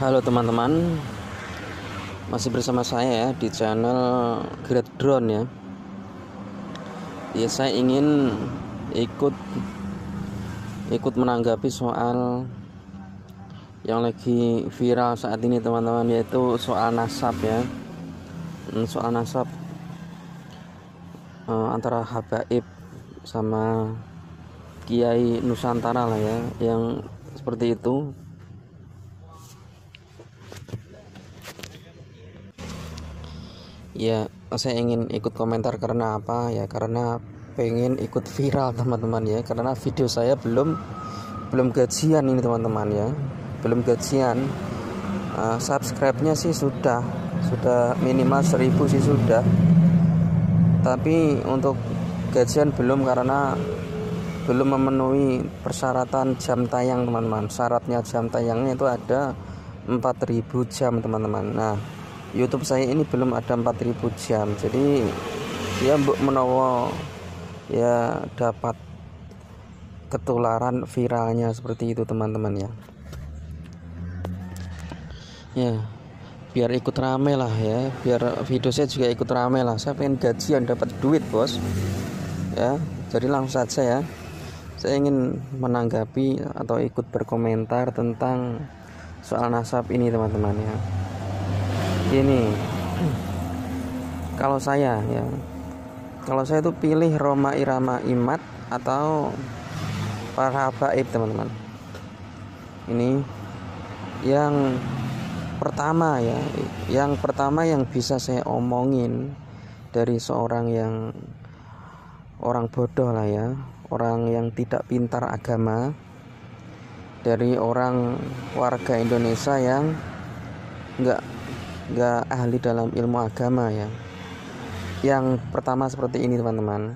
Halo teman-teman, masih bersama saya ya di channel Great Drone ya. Ya, saya ingin ikut menanggapi soal yang lagi viral saat ini teman-teman, yaitu soal nasab ya. Soal nasab antara Habaib sama Kiai Nusantara lah ya, yang seperti itu. Ya, saya ingin ikut komentar karena apa ya? Karena pengen ikut viral teman-teman ya. Karena video saya belum gajian ini teman-teman ya. Belum gajian. Subscribe-nya sih sudah minimal 1000 sih sudah. Tapi untuk gajian belum, karena belum memenuhi persyaratan jam tayang teman-teman. Syaratnya jam tayangnya itu ada 4000 jam teman-teman. Nah, YouTube saya ini belum ada 4000 jam. Jadi ya mbok menawa ya dapat ketularan viralnya seperti itu teman-teman ya. Ya, biar ikut rame lah ya, biar video saya juga ikut rame lah. Saya pengen gajian dapat duit, bos. Ya, jadi langsung saja ya. Saya ingin menanggapi atau ikut berkomentar tentang soal nasab ini teman-teman ya. Gini, kalau saya itu pilih Rhoma Irama Imad atau para habaib teman-teman. Ini yang pertama ya, yang bisa saya omongin dari seorang yang orang bodoh lah ya, orang yang tidak pintar agama, dari orang warga Indonesia yang nggak ahli dalam ilmu agama ya. Yang pertama seperti ini teman-teman.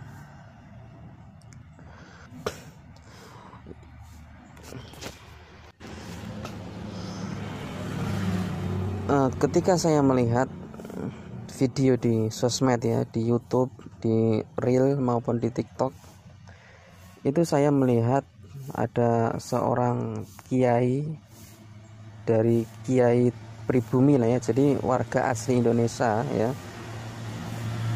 Ketika saya melihat video di sosmed ya, di YouTube, di Reel maupun di TikTok, itu saya melihat ada seorang kiai dari Kiai pribumi lah ya, jadi warga asli Indonesia ya,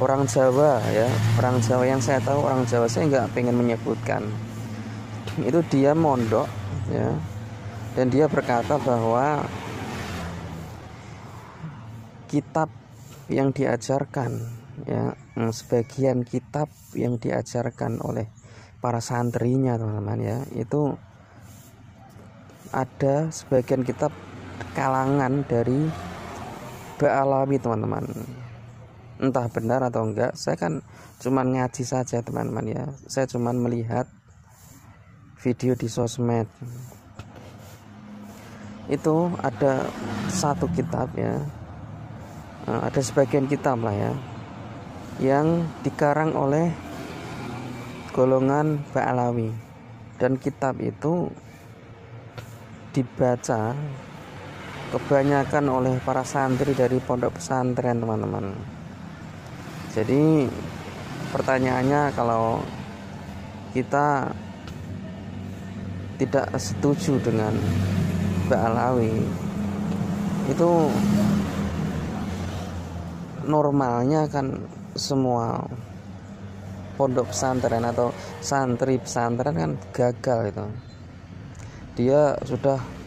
orang Jawa ya, orang Jawa yang saya tahu, orang Jawa saya nggak pengen menyebutkan itu. Dia mondok ya, dan dia berkata bahwa kitab yang diajarkan ya, sebagian kitab yang diajarkan oleh para santrinya teman-teman ya, itu ada sebagian kitab kalangan dari Ba'alawi teman-teman. Entah benar atau enggak, saya kan cuman ngaji saja teman-teman ya. Saya cuman melihat video di sosmed. Itu ada satu kitab ya, ada sebagian kitab lah ya, yang dikarang oleh golongan Ba'alawi, dan kitab itu dibaca kebanyakan oleh para santri dari pondok pesantren teman-teman. Jadi pertanyaannya, kalau kita tidak setuju dengan Ba'alawi, itu normalnya kan semua pondok pesantren atau santri pesantren kan gagal itu. Dia sudah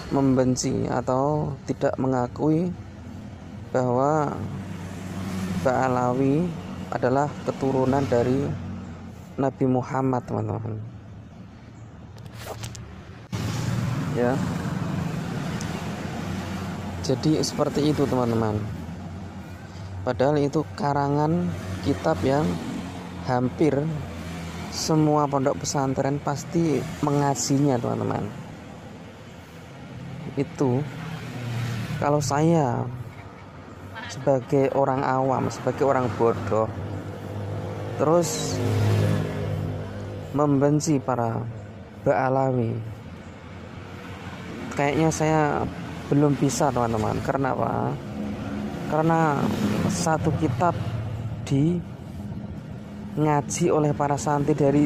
membenci atau tidak mengakui bahwa Ba'alawi adalah keturunan dari Nabi Muhammad teman-teman ya. Jadi seperti itu teman-teman, padahal itu karangan kitab yang hampir semua pondok pesantren pasti mengajinya teman-teman. Itu kalau saya sebagai orang awam, sebagai orang bodoh, terus membenci para Ba'alawi, kayaknya saya belum bisa teman-teman. Karena apa? Karena satu kitab di ngaji oleh para santri dari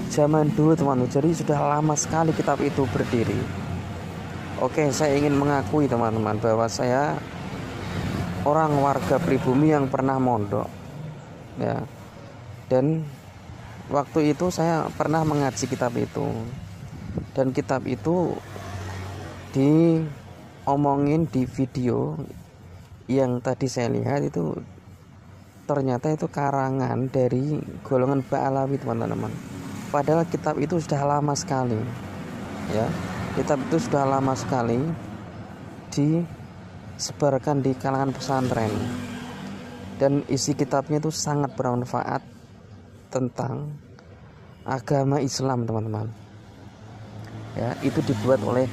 zaman dulu teman-teman. Jadi sudah lama sekali kitab itu berdiri. Oke, saya ingin mengakui teman-teman bahwa saya orang warga pribumi yang pernah mondok ya, dan waktu itu saya pernah mengaji kitab itu, dan kitab itu diomongin di video yang tadi saya lihat itu, ternyata itu karangan dari golongan Ba'alawi teman-teman. Padahal kitab itu sudah lama sekali ya, kitab itu sudah lama sekali disebarkan di kalangan pesantren, dan isi kitabnya itu sangat bermanfaat tentang agama Islam teman-teman ya. Itu dibuat oleh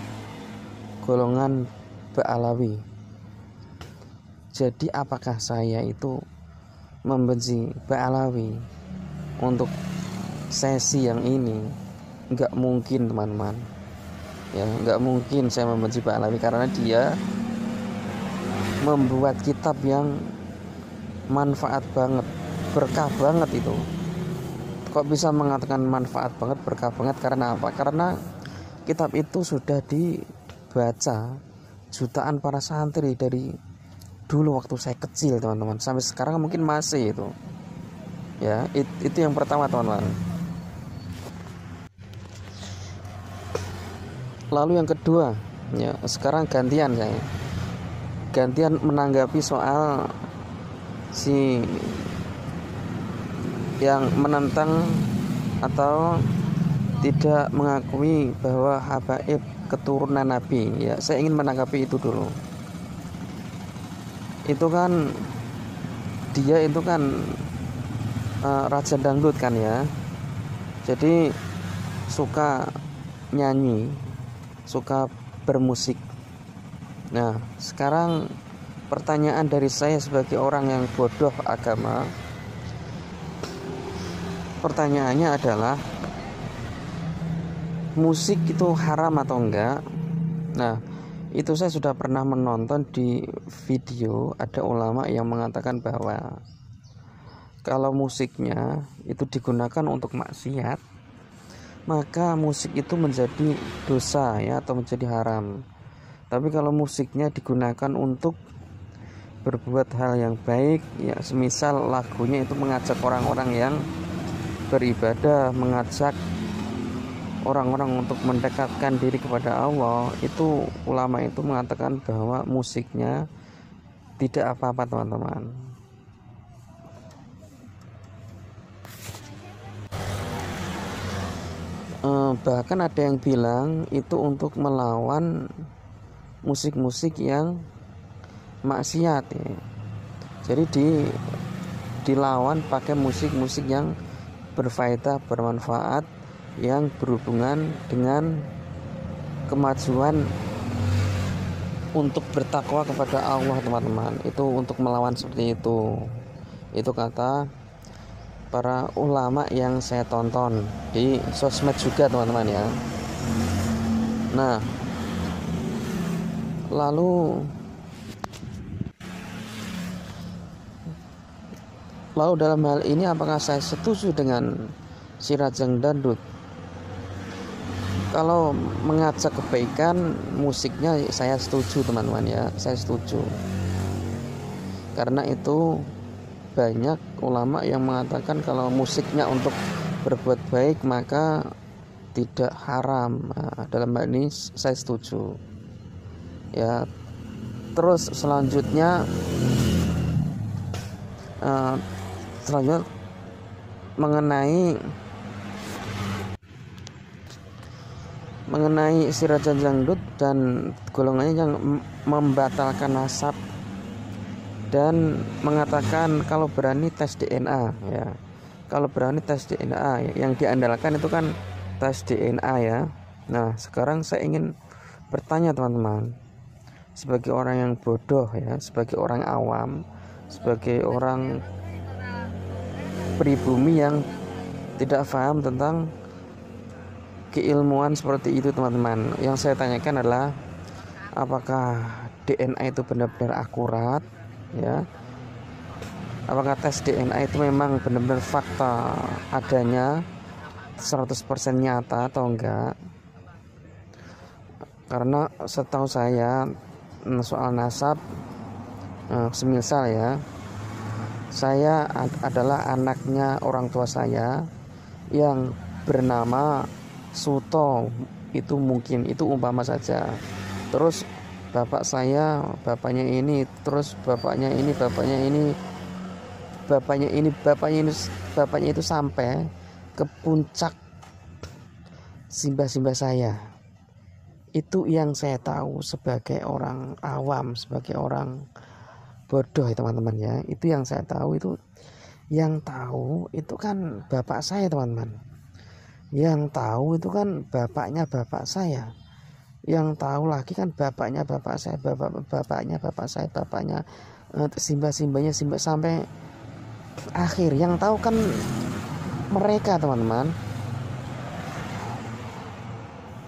golongan Ba'alawi. Jadi apakah saya itu membenci Ba'alawi untuk sesi yang ini? Enggak mungkin teman-teman ya, enggak mungkin saya membenci Ba'alawi, karena dia membuat kitab yang manfaat banget, berkah banget. Itu kok bisa mengatakan manfaat banget, berkah banget, karena apa? Karena kitab itu sudah dibaca jutaan para santri dari dulu waktu saya kecil teman-teman, sampai sekarang mungkin masih itu ya. Itu yang pertama teman-teman. Lalu yang kedua ya, sekarang gantian menanggapi soal si yang menentang atau tidak mengakui bahwa habaib keturunan Nabi ya. Saya ingin menanggapi itu dulu. Itu kan dia itu kan raja dangdut kan ya, jadi suka nyanyi, suka bermusik. Nah sekarang pertanyaan dari saya sebagai orang yang bodoh agama, pertanyaannya adalah, musik itu haram atau enggak? Nah itu saya sudah pernah menonton di video, ada ulama yang mengatakan bahwa kalau musiknya itu digunakan untuk maksiat, maka musik itu menjadi dosa ya, atau menjadi haram. Tapi kalau musiknya digunakan untuk berbuat hal yang baik ya, semisal lagunya itu mengajak orang-orang yang beribadah, mengajak orang-orang untuk mendekatkan diri kepada Allah, itu ulama itu mengatakan bahwa musiknya tidak apa-apa teman-teman. Bahkan ada yang bilang itu untuk melawan musik-musik yang maksiat ya. Jadi dilawan pakai musik-musik yang berfaedah, bermanfaat, yang berhubungan dengan kemajuan untuk bertakwa kepada Allah teman-teman. Itu untuk melawan seperti itu. Itu kata para ulama yang saya tonton di sosmed juga teman-teman ya. Nah lalu dalam hal ini apakah saya setuju dengan si Rajang Dangdut? Kalau mengajak kebaikan musiknya saya setuju teman-teman ya, saya setuju. Karena itu banyak ulama yang mengatakan kalau musiknya untuk berbuat baik maka tidak haram. Nah, dalam hal ini saya setuju ya. Terus selanjutnya mengenai si Raja Dangdut dan golongannya yang membatalkan nasab dan mengatakan kalau berani tes DNA ya. Kalau berani tes DNA yang diandalkan itu kan tes DNA ya. Nah sekarang saya ingin bertanya teman-teman, sebagai orang yang bodoh ya, sebagai orang awam, sebagai orang pribumi yang tidak paham tentang keilmuan seperti itu teman-teman, yang saya tanyakan adalah apakah DNA itu benar-benar akurat ya, apakah tes DNA itu memang benar-benar fakta adanya 100% nyata atau enggak. Karena setahu saya soal nasab, semisal ya, saya adalah anaknya orang tua saya yang bernama Suto, itu mungkin, itu umpama saja. Terus bapak saya, bapaknya ini, terus bapaknya ini, bapaknya itu sampai ke puncak simbah-simbah saya. Itu yang saya tahu sebagai orang awam, sebagai orang bodoh ya teman-teman ya. Itu yang saya tahu, itu yang tahu itu kan bapak saya teman-teman. Yang tahu itu kan bapaknya bapak saya. Yang tahu lagi kan bapaknya bapak saya, bapaknya bapak saya, bapaknya simbah-simbahnya sampai akhir. Yang tahu kan mereka teman-teman.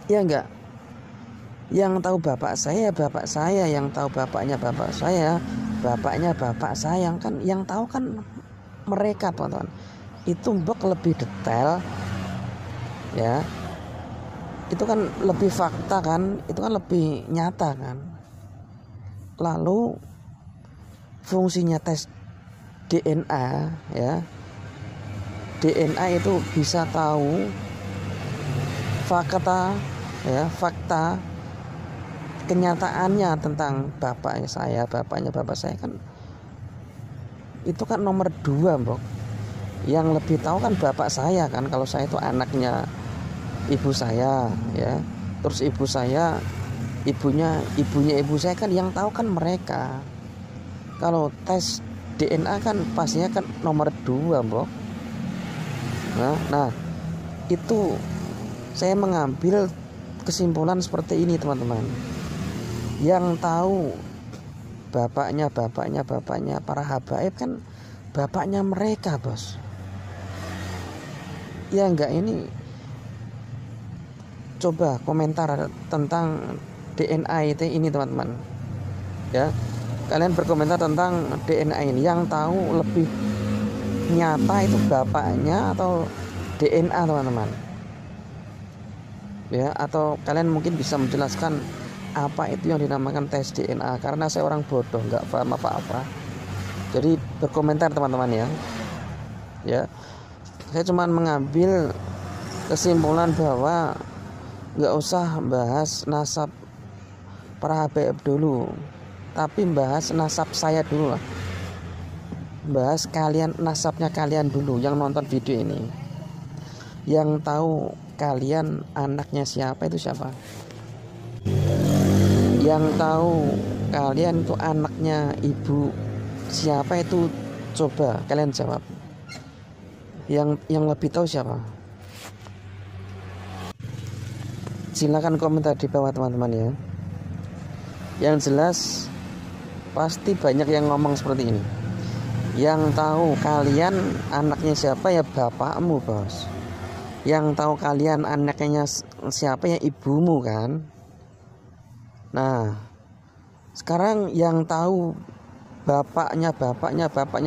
Ya enggak? Yang tahu bapak saya, yang tahu bapaknya bapak saya, bapaknya bapak saya, kan yang tahu kan mereka teman-teman. Itu mbok lebih detail ya, itu kan lebih fakta kan, itu kan lebih nyata kan. Lalu fungsinya tes DNA ya, DNA itu bisa tahu fakta ya, fakta kenyataannya tentang bapaknya saya, bapaknya bapak saya, kan itu kan nomor 2 mbok. Yang lebih tahu kan bapak saya kan, kalau saya itu anaknya ibu saya ya. Terus ibu saya, ibunya ibu saya, kan yang tahu kan mereka. Kalau tes DNA kan pastinya kan nomor 2 mbok. Nah itu saya mengambil kesimpulan seperti ini teman-teman. Yang tahu bapaknya para habaib kan bapaknya mereka bos. Ya enggak, ini coba komentar tentang DNA ini teman-teman ya. Kalian berkomentar tentang DNA ini, yang tahu lebih nyata itu bapaknya atau DNA teman-teman ya. Atau kalian mungkin bisa menjelaskan apa itu yang dinamakan tes DNA, karena saya orang bodoh, nggak paham apa-apa. Jadi berkomentar teman-teman ya. Saya cuma mengambil kesimpulan bahwa nggak usah bahas nasab para habaib dulu, tapi bahas nasab saya dulu lah. Bahas kalian, nasabnya kalian dulu yang nonton video ini. Yang tahu kalian anaknya siapa itu siapa? Yang tahu kalian itu anaknya ibu siapa itu, coba kalian jawab. Yang lebih tahu siapa? Silakan komentar di bawah teman-teman ya. Yang jelas pasti banyak yang ngomong seperti ini. Yang tahu kalian anaknya siapa ya bapakmu bos. Yang tahu kalian anaknya siapa ya ibumu kan. Nah sekarang yang tahu bapaknya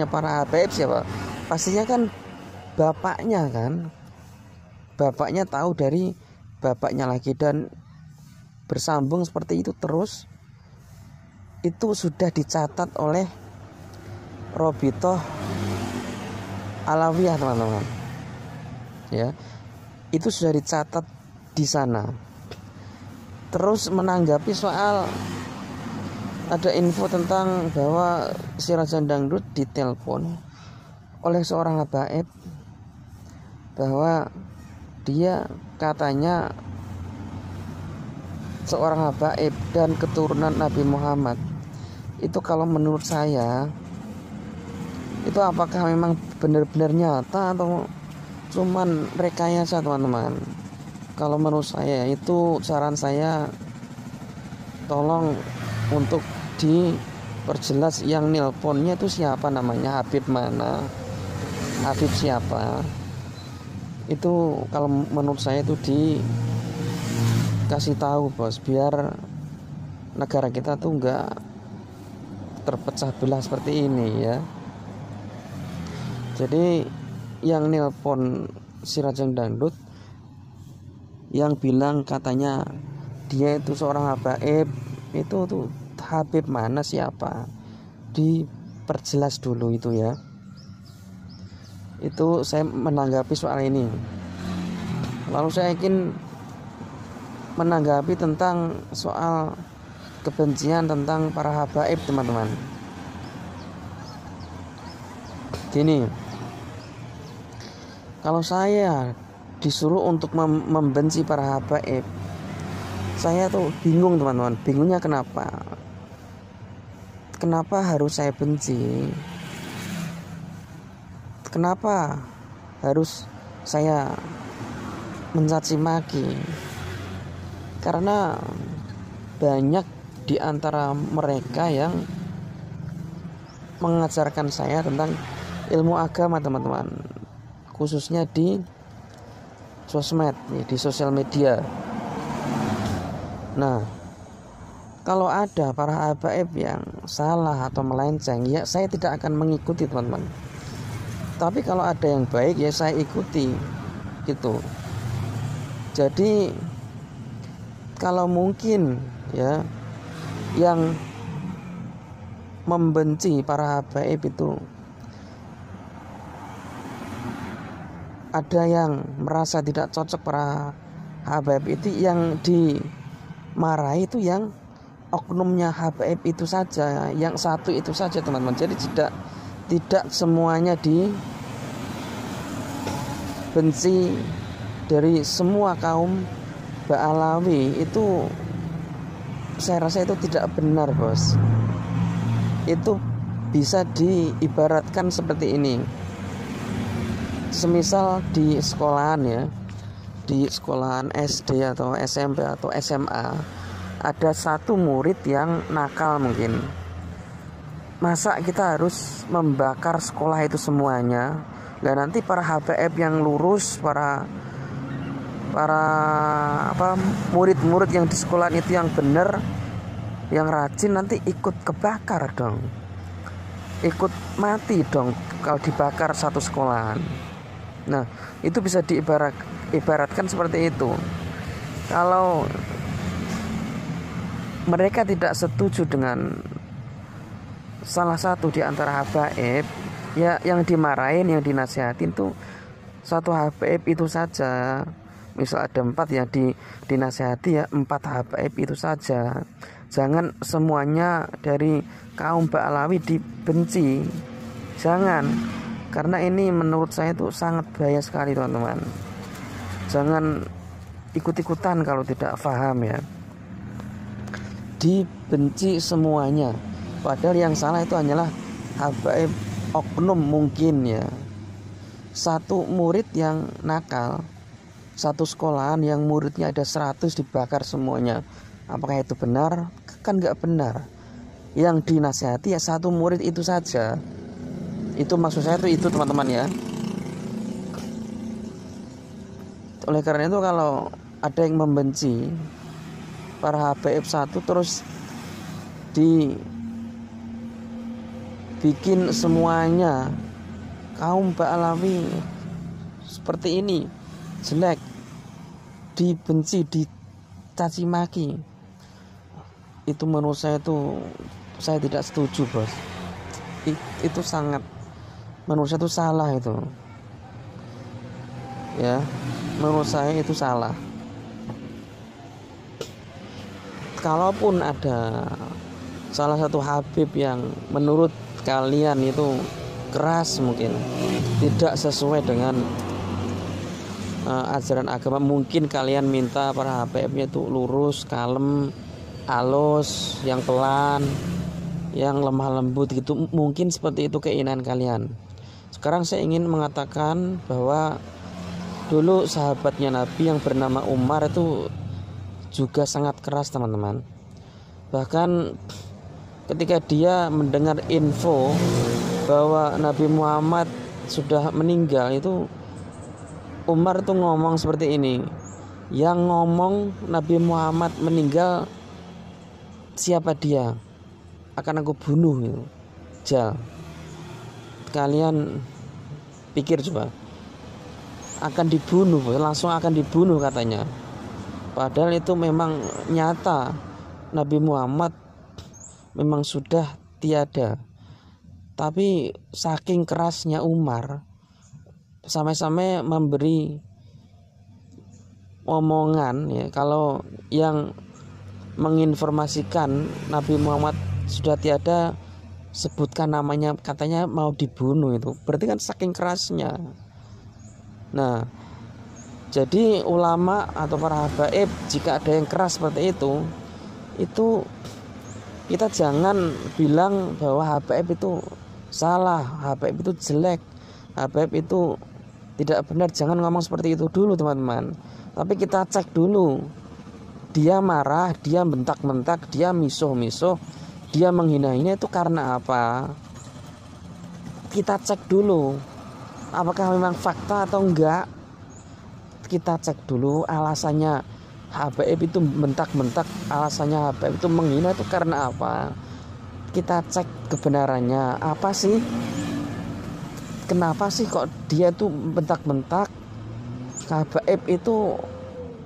para habaib siapa? Pastinya kan bapaknya kan. Bapaknya tahu dari bapaknya lagi, dan bersambung seperti itu terus. Itu sudah dicatat oleh Robitoh Alawiyah teman-teman ya. Itu sudah dicatat di sana. Terus menanggapi soal ada info tentang bahwa si Raja Dangdut ditelepon oleh seorang habaib bahwa dia katanya seorang habaib dan keturunan Nabi Muhammad. Itu kalau menurut saya, itu apakah memang benar-benar nyata atau cuman rekayasa teman-teman? Kalau menurut saya, itu saran saya, tolong untuk diperjelas yang nelponnya itu siapa namanya, Habib mana, Habib siapa. Itu kalau menurut saya itu dikasih tahu bos, biar negara kita tuh enggak terpecah belah seperti ini ya. Jadi yang nelpon si Rajang Dangdut, yang bilang katanya dia itu seorang habaib, itu tuh Habib mana, siapa, diperjelas dulu itu ya. Itu saya menanggapi soal ini. Lalu saya ingin menanggapi tentang soal kebencian tentang para habaib, teman-teman. Gini, kalau saya disuruh untuk membenci para habaib, saya tuh bingung, teman-teman. Bingungnya kenapa? Kenapa harus saya benci? Kenapa harus saya mencaci maki? Karena banyak di antara mereka yang mengajarkan saya tentang ilmu agama, teman-teman, khususnya di sosmed, di sosial media. Nah, kalau ada para habaib yang salah atau melenceng, ya saya tidak akan mengikuti, teman-teman. Tapi kalau ada yang baik, ya saya ikuti, gitu. Jadi kalau mungkin ya yang membenci para habaib itu ada yang merasa tidak cocok tidak habaib itu, yang dimarahi itu yang oknumnya habaib itu saja, yang satu itu saja, teman-teman. Jadi tidak semuanya dibenci dari semua kaum Ba'alawi. Itu saya rasa itu tidak benar, bos. Itu bisa diibaratkan seperti ini. Semisal di sekolahan ya, di sekolahan SD atau SMP atau SMA, ada satu murid yang nakal mungkin. Masa kita harus membakar sekolah itu semuanya? Dan nanti para habaib yang lurus, para murid-murid yang di sekolah itu yang benar, yang rajin, nanti ikut kebakar dong, ikut mati dong kalau dibakar satu sekolahan. Nah, itu bisa diibaratkan seperti itu. Kalau mereka tidak setuju dengan salah satu di antara habaib, ya yang dimarahin, yang dinasihatin tuh satu habaib itu saja. Misal ada 4 yang dinasihati, ya 4 habaib itu saja. Jangan semuanya dari kaum Ba'alawi dibenci. Jangan, karena ini menurut saya itu sangat bahaya sekali, teman-teman. Jangan ikut-ikutan kalau tidak paham ya. Dibenci semuanya. Padahal yang salah itu hanyalah habaib oknum mungkin ya. Satu murid yang nakal, satu sekolahan yang muridnya ada 100 dibakar semuanya. Apakah itu benar? Kan gak benar. Yang dinasihati ya satu murid itu saja. Itu maksud saya itu teman-teman ya. Oleh karena itu kalau ada yang membenci para habaib satu terus dibikin semuanya kaum Ba'alawi seperti ini, jelek, dibenci, dicaci maki, itu menurut saya itu saya tidak setuju, bos. Itu sangat, menurut saya itu salah itu ya, menurut saya itu salah. Kalaupun ada salah satu habib yang menurut kalian itu keras, mungkin tidak sesuai dengan ajaran agama, mungkin kalian minta para habaibnya itu lurus, kalem, halus, yang pelan, yang lemah lembut gitu. Mungkin seperti itu keinginan kalian. Sekarang saya ingin mengatakan bahwa dulu sahabatnya Nabi yang bernama Umar itu juga sangat keras, teman-teman. Bahkan ketika dia mendengar info bahwa Nabi Muhammad sudah meninggal, itu Umar tuh ngomong seperti ini, yang ngomong Nabi Muhammad meninggal siapa dia, akan aku bunuh gitu. Jal, kalian pikir coba, akan dibunuh, langsung akan dibunuh katanya. Padahal itu memang nyata, Nabi Muhammad memang sudah tiada. Tapi saking kerasnya Umar, sampai-sampai memberi omongan ya, kalau yang menginformasikan Nabi Muhammad sudah tiada, sebutkan namanya, katanya mau dibunuh. Itu berarti kan saking kerasnya. Nah, jadi ulama atau para habaib, jika ada yang keras seperti itu kita jangan bilang bahwa habaib itu salah, habaib itu jelek, habaib itu tidak benar. Jangan ngomong seperti itu dulu teman-teman. Tapi kita cek dulu, dia marah, dia bentak-bentak, dia misuh-misuh, dia menghina-hina itu karena apa? Kita cek dulu, apakah memang fakta atau enggak. Kita cek dulu alasannya habaib itu bentak-bentak, alasannya habaib itu menghina itu karena apa. Kita cek kebenarannya, apa sih, kenapa sih kok dia tuh bentak-bentak, habaib itu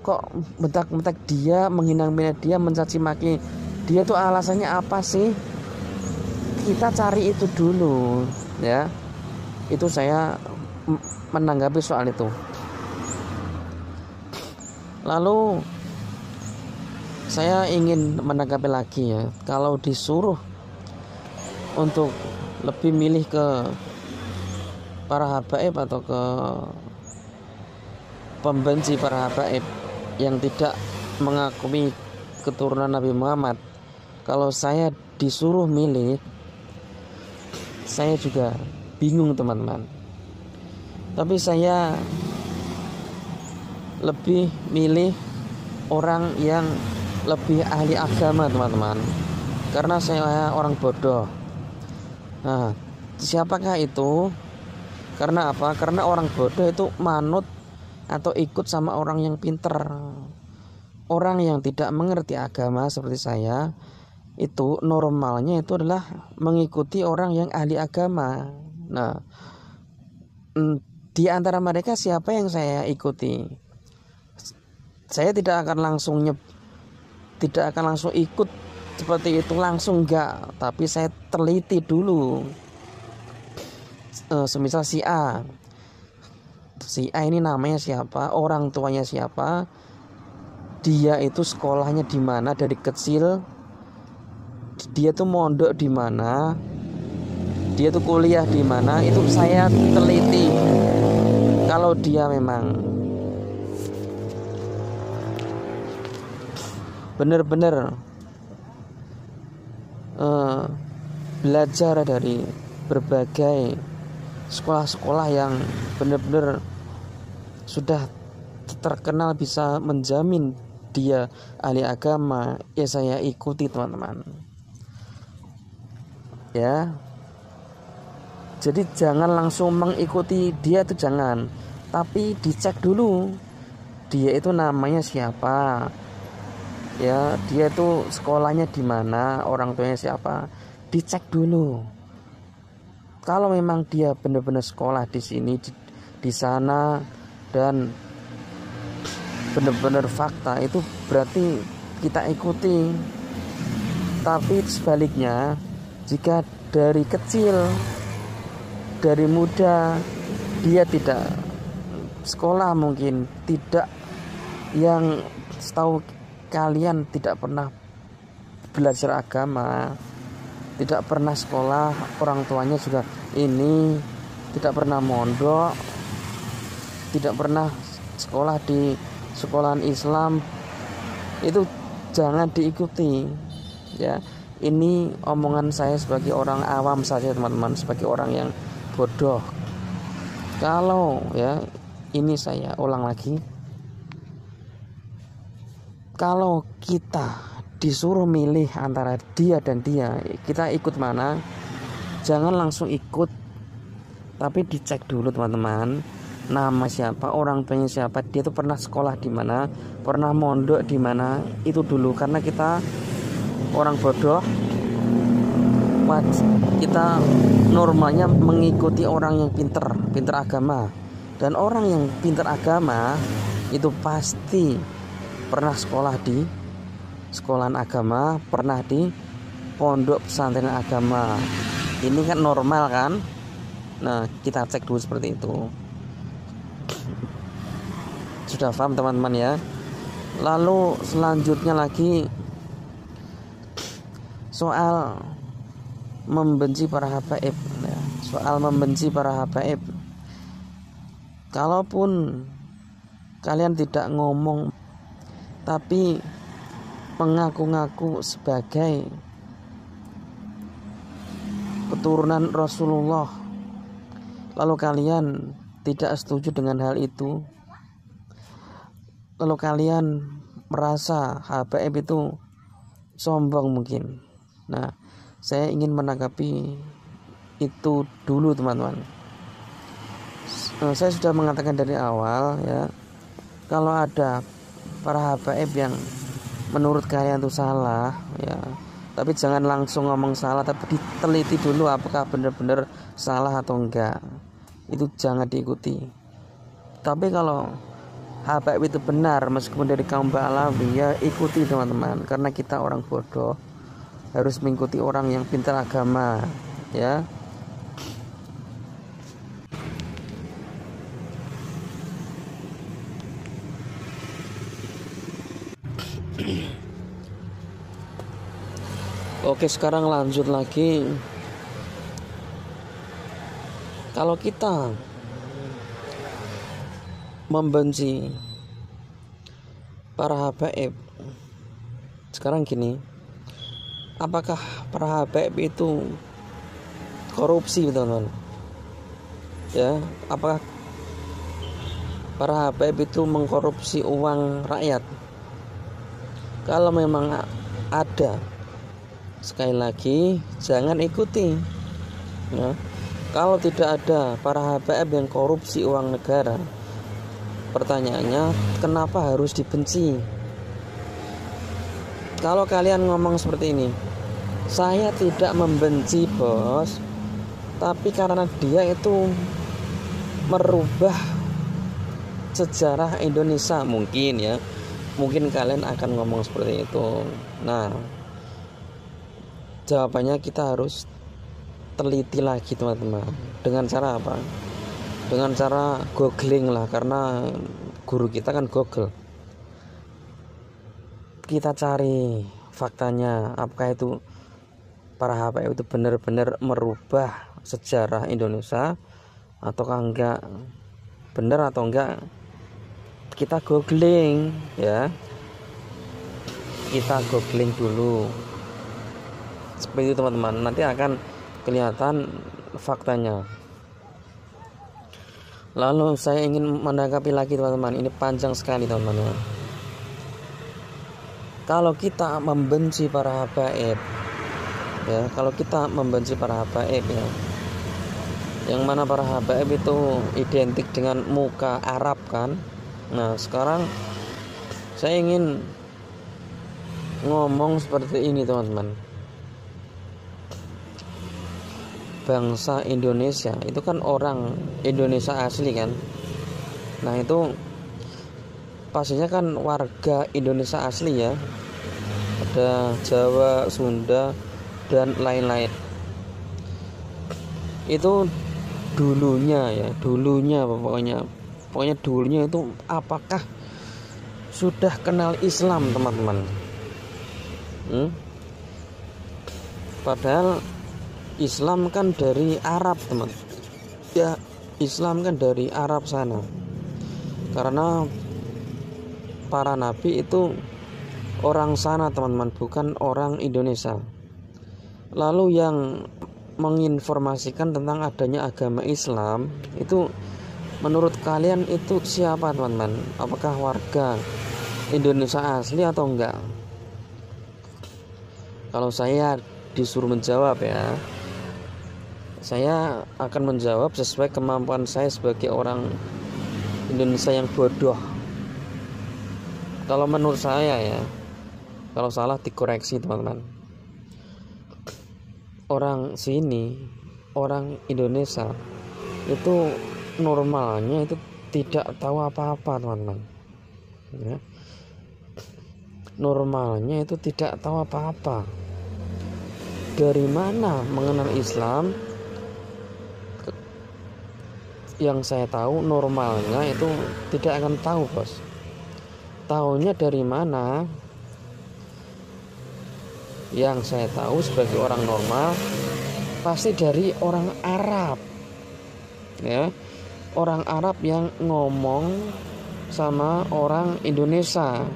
kok bentak-bentak dia, menghina-hina dia, mencaci maki dia, tuh alasannya apa sih? Kita cari itu dulu ya. Itu saya menanggapi soal itu. Lalu saya ingin menanggapi lagi ya, kalau disuruh untuk lebih milih ke para habaib atau ke pembenci para habaib yang tidak mengakui keturunan Nabi Muhammad, kalau saya disuruh milih, saya juga bingung teman-teman. Tapi saya lebih milih orang yang lebih ahli agama teman-teman, karena saya orang bodoh. Nah, siapakah itu? Karena apa? Karena orang bodoh itu manut atau ikut sama orang yang pinter. Orang yang tidak mengerti agama seperti saya, itu normalnya itu adalah mengikuti orang yang ahli agama. Nah, di antara mereka siapa yang saya ikuti? Saya tidak akan langsung ikut seperti itu langsung, enggak. Tapi saya teliti dulu. Semisal si A ini namanya siapa, orang tuanya siapa, dia itu sekolahnya di mana dari kecil, dia tuh mondok di mana, dia tuh kuliah di mana, itu saya teliti. Kalau dia memang benar-benar belajar dari berbagai sekolah-sekolah yang benar-benar sudah terkenal bisa menjamin dia ahli agama, ya saya ikuti teman-teman ya. Jadi jangan langsung mengikuti dia, itu jangan, tapi dicek dulu dia itu namanya siapa ya, dia itu sekolahnya di mana, orang tuanya siapa, dicek dulu. Kalau memang dia benar-benar sekolah di sini, di sana, dan benar-benar fakta, itu berarti kita ikuti. Tapi sebaliknya, jika dari kecil, dari muda, dia tidak sekolah, mungkin tidak, yang setahu kalian tidak pernah belajar agama, tidak pernah sekolah, orang tuanya juga ini tidak pernah mondok, tidak pernah sekolah di sekolahan Islam, itu jangan diikuti ya. Ini omongan saya sebagai orang awam saja teman-teman, sebagai orang yang bodoh. Kalau ya, ini saya ulang lagi, kalau kita disuruh milih antara dia dan dia, kita ikut mana? Jangan langsung ikut, tapi dicek dulu teman-teman, nama siapa, orang tuanya siapa, dia tuh pernah sekolah di mana, pernah mondok di mana, itu dulu. Karena kita orang bodoh, kita normalnya mengikuti orang yang pinter agama, dan orang yang pinter agama itu pasti pernah sekolah di sekolahan agama, pernah di pondok pesantren agama. Ini kan normal kan? Nah, kita cek dulu seperti itu. Sudah paham teman-teman ya? Lalu selanjutnya lagi soal membenci para habaib. Soal membenci para habaib. Kalaupun kalian tidak ngomong tapi mengaku-ngaku sebagai keturunan Rasulullah, lalu kalian tidak setuju dengan hal itu, lalu kalian merasa habaib itu sombong mungkin. Nah, saya ingin menanggapi itu dulu teman-teman. Saya sudah mengatakan dari awal ya, kalau ada para habaib yang menurut kalian itu salah ya, tapi jangan langsung ngomong salah, tapi diteliti dulu apakah benar-benar salah atau enggak. Itu jangan diikuti. Tapi kalau habaib itu benar meskipun dari kaum Ba'alawi, ya ikuti teman-teman, karena kita orang bodoh harus mengikuti orang yang pintar agama ya. Oke, sekarang lanjut lagi. Kalau kita membenci para habaib, sekarang gini, apakah para habaib itu korupsi teman-teman? Ya, apakah para habaib itu mengkorupsi uang rakyat? Kalau memang ada, sekali lagi jangan ikuti ya. Kalau tidak ada para habaib yang korupsi uang negara, pertanyaannya kenapa harus dibenci? Kalau kalian ngomong seperti ini, saya tidak membenci bos, tapi karena dia itu merubah sejarah Indonesia, mungkin ya, mungkin kalian akan ngomong seperti itu. Nah, jawabannya kita harus teliti lagi teman-teman. Dengan cara apa? Dengan cara googling lah, karena guru kita kan Google. Kita cari faktanya, apakah itu para habaib itu benar-benar merubah sejarah Indonesia ataukah enggak, benar atau enggak. Kita googling ya, kita googling dulu seperti itu teman-teman, nanti akan kelihatan faktanya. Lalu saya ingin menanggapi lagi teman-teman, ini panjang sekali teman-teman. Kalau kita membenci para habaib ya, kalau kita membenci para habaib ya, yang mana para habaib itu identik dengan muka Arab kan. Nah, sekarang saya ingin ngomong seperti ini teman-teman. Bangsa Indonesia itu kan orang Indonesia asli kan. Nah, itu pastinya kan warga Indonesia asli ya. Ada Jawa, Sunda dan lain-lain. Itu dulunya pokoknya dulunya itu apakah sudah kenal Islam teman-teman? Padahal Islam kan dari Arab teman. Ya, Islam kan dari Arab sana. Karena para nabi itu orang sana teman-teman, bukan orang Indonesia. Lalu yang menginformasikan tentang adanya agama Islam itu menurut kalian itu siapa teman-teman? Apakah warga Indonesia asli atau enggak? Kalau saya disuruh menjawab ya, saya akan menjawab sesuai kemampuan saya sebagai orang Indonesia yang bodoh. Kalau menurut saya ya, kalau salah dikoreksi teman-teman. Orang sini, orang Indonesia itu normalnya itu tidak tahu apa-apa teman-teman ya. normalnya itu tidak tahu apa-apa. Dari mana mengenal Islam? Yang saya tahu normalnya itu tidak akan tahu, bos. Tahunya dari mana? Yang saya tahu sebagai orang normal pasti dari orang Arab, ya, orang Arab yang ngomong sama orang Indonesia.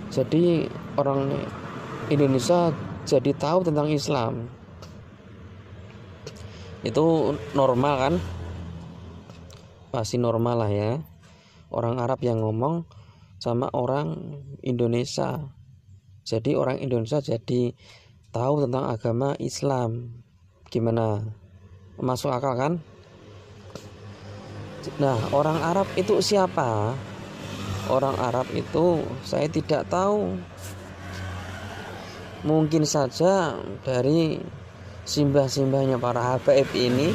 Jadi orang Indonesia jadi tahu tentang Islam. Itu normal kan? Pasti normal lah ya. Orang Arab yang ngomong sama orang Indonesia. Jadi orang Indonesia jadi tahu tentang agama Islam. Gimana? Masuk akal kan? Nah, orang Arab itu siapa? Orang Arab itu saya tidak tahu. Mungkin saja dari simbah-simbahnya para habaib ini,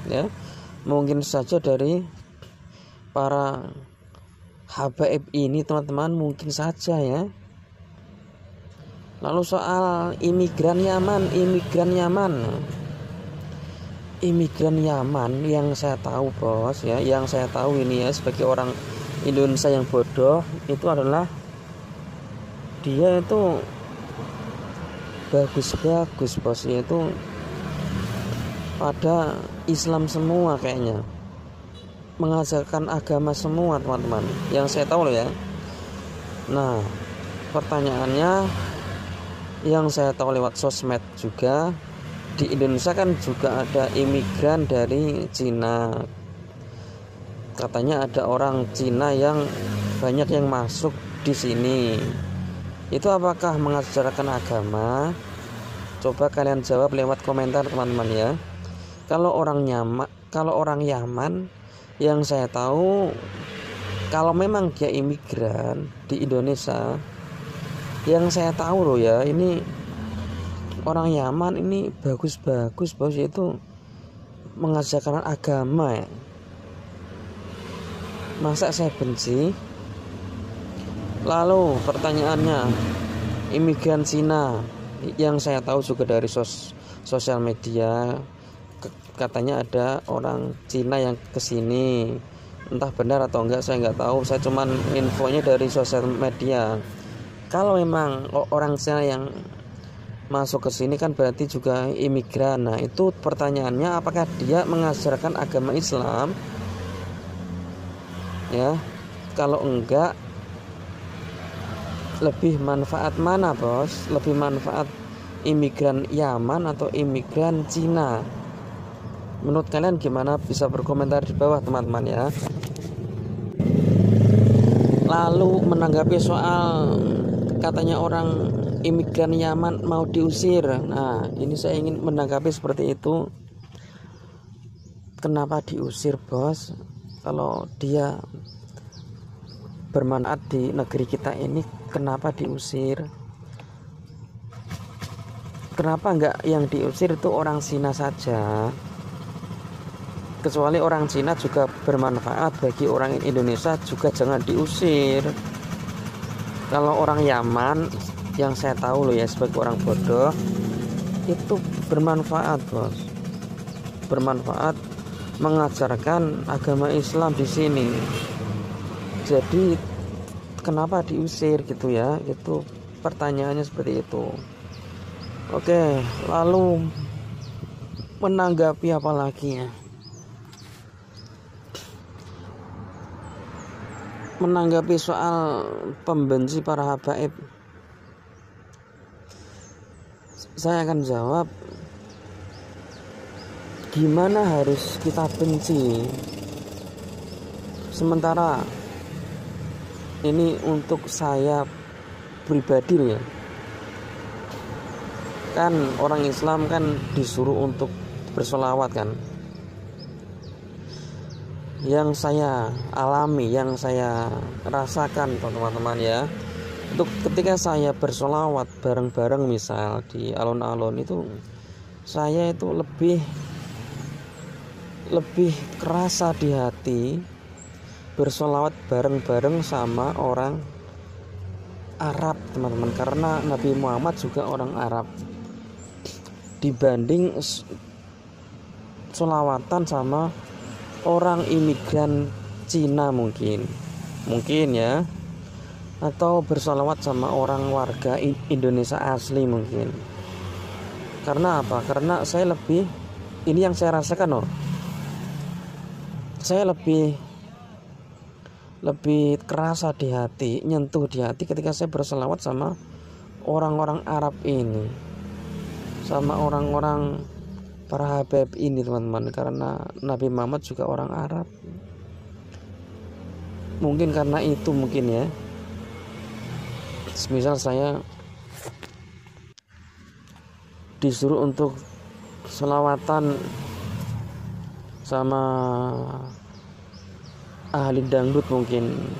ya. Mungkin saja dari para habaib ini, teman-teman, mungkin saja ya. Lalu soal imigran Yaman yang saya tahu, bos, ya, yang saya tahu ini ya sebagai orang Indonesia yang bodoh itu adalah dia itu bagus-bagus, bos, yaitu pada Islam semua kayaknya, mengajarkan agama semua, teman-teman, yang saya tahu loh ya. Nah, pertanyaannya yang saya tahu lewat sosmed juga, di Indonesia kan juga ada imigran dari Cina. Katanya ada orang Cina yang banyak yang masuk di sini. Itu apakah mengajarkan agama? Coba kalian jawab lewat komentar, teman-teman ya. Kalau orang Yaman yang saya tahu, kalau memang dia imigran di Indonesia, yang saya tahu loh ya, ini orang Yaman ini bagus-bagus, bos, itu mengajarkan agama ya. Masa saya benci? Lalu pertanyaannya, imigran Cina yang saya tahu juga dari sosial media, katanya ada orang Cina yang kesini, entah benar atau enggak saya nggak tahu, saya cuman infonya dari sosial media. Kalau memang orang Cina yang masuk ke sini kan berarti juga imigran. Nah, itu pertanyaannya, apakah dia mengajarkan agama Islam? Ya, kalau enggak, lebih manfaat mana, bos? Lebih manfaat imigran Yaman atau imigran Cina? Menurut kalian gimana? Bisa berkomentar di bawah, teman-teman ya. Lalu menanggapi soal katanya orang imigran Yaman mau diusir. Nah, ini saya ingin menanggapi seperti itu. Kenapa diusir, bos? Kalau dia bermanfaat di negeri kita ini, kenapa diusir? Kenapa enggak yang diusir itu orang Cina saja? Kecuali orang Cina juga bermanfaat bagi orang Indonesia, juga jangan diusir. Kalau orang Yaman yang saya tahu loh ya sebagai orang bodoh, itu bermanfaat, bos. Bermanfaat mengajarkan agama Islam di sini. Jadi kenapa diusir gitu ya? Itu pertanyaannya seperti itu. Oke, lalu menanggapi apa lagi ya? Menanggapi soal pembenci para habaib, saya akan jawab, gimana harus kita benci? Sementara ini untuk saya pribadi ya, kan orang Islam kan disuruh untuk bersolawat kan. Yang saya alami, yang saya rasakan, teman-teman ya, untuk ketika saya bersolawat bareng-bareng misal di alun-alun itu, saya itu lebih kerasa di hati bersolawat bareng-bareng sama orang Arab teman-teman, karena Nabi Muhammad juga orang Arab. Dibanding sholawatan sama orang imigran Cina mungkin ya, atau bersolawat sama orang warga Indonesia asli mungkin. Karena apa? Karena saya lebih, ini yang saya rasakan loh, saya lebih kerasa di hati, nyentuh di hati ketika saya bersolawat sama orang-orang Arab ini, sama orang-orang para habib ini teman-teman. Karena Nabi Muhammad juga orang Arab, mungkin karena itu mungkin ya. Misal saya disuruh untuk sholawatan sama ahli dangdut, mungkin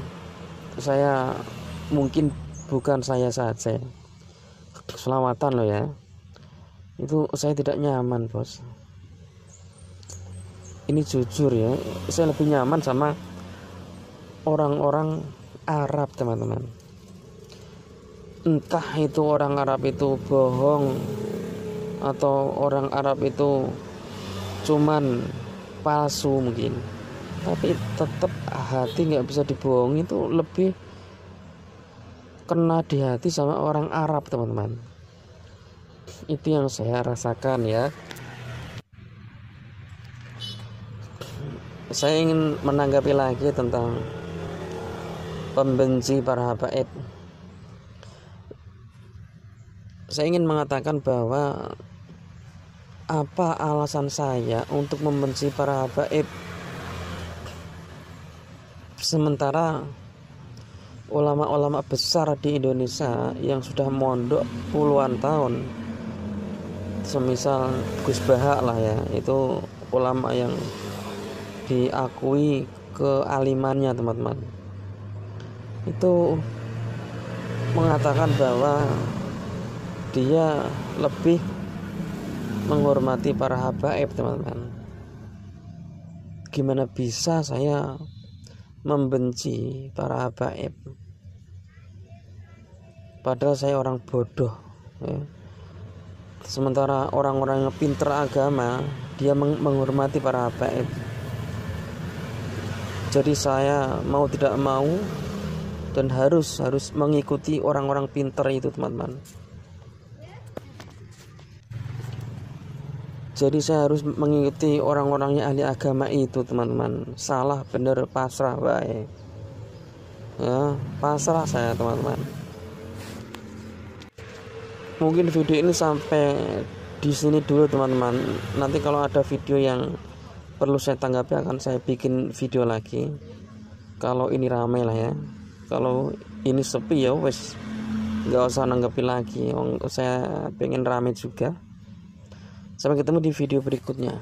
bukan saya saja sholawatan loh ya, itu saya tidak nyaman bos. Ini jujur ya, saya lebih nyaman sama orang-orang Arab teman-teman. Entah itu orang Arab itu bohong atau orang Arab itu cuman palsu mungkin, tapi tetap hati nggak bisa dibohongi, itu lebih kena di hati sama orang Arab teman-teman. Itu yang saya rasakan ya. Saya ingin menanggapi lagi tentang pembenci para habaib. Saya ingin mengatakan bahwa apa alasan saya untuk membenci para habaib, sementara ulama-ulama besar di Indonesia yang sudah mondok puluhan tahun, semisal Gus Baha lah ya, itu ulama yang diakui kealimannya teman-teman, itu mengatakan bahwa dia lebih menghormati para habaib teman-teman. Gimana bisa saya membenci para habaib, padahal saya orang bodoh ya. Sementara orang-orang yang pinter agama, dia menghormati para habaib. Jadi saya mau tidak mau dan harus mengikuti orang-orang pinter itu teman-teman. Jadi saya harus mengikuti orang-orang yang ahli agama itu teman-teman. Salah bener pasrah baik ya, pasrah saya teman-teman. Mungkin video ini sampai di sini dulu teman-teman. Nanti kalau ada video yang perlu saya tanggapi akan saya bikin video lagi. Kalau ini ramai lah ya. Kalau ini sepi ya wes, nggak usah nanggapi lagi. Saya pengen ramai juga. Sampai ketemu di video berikutnya.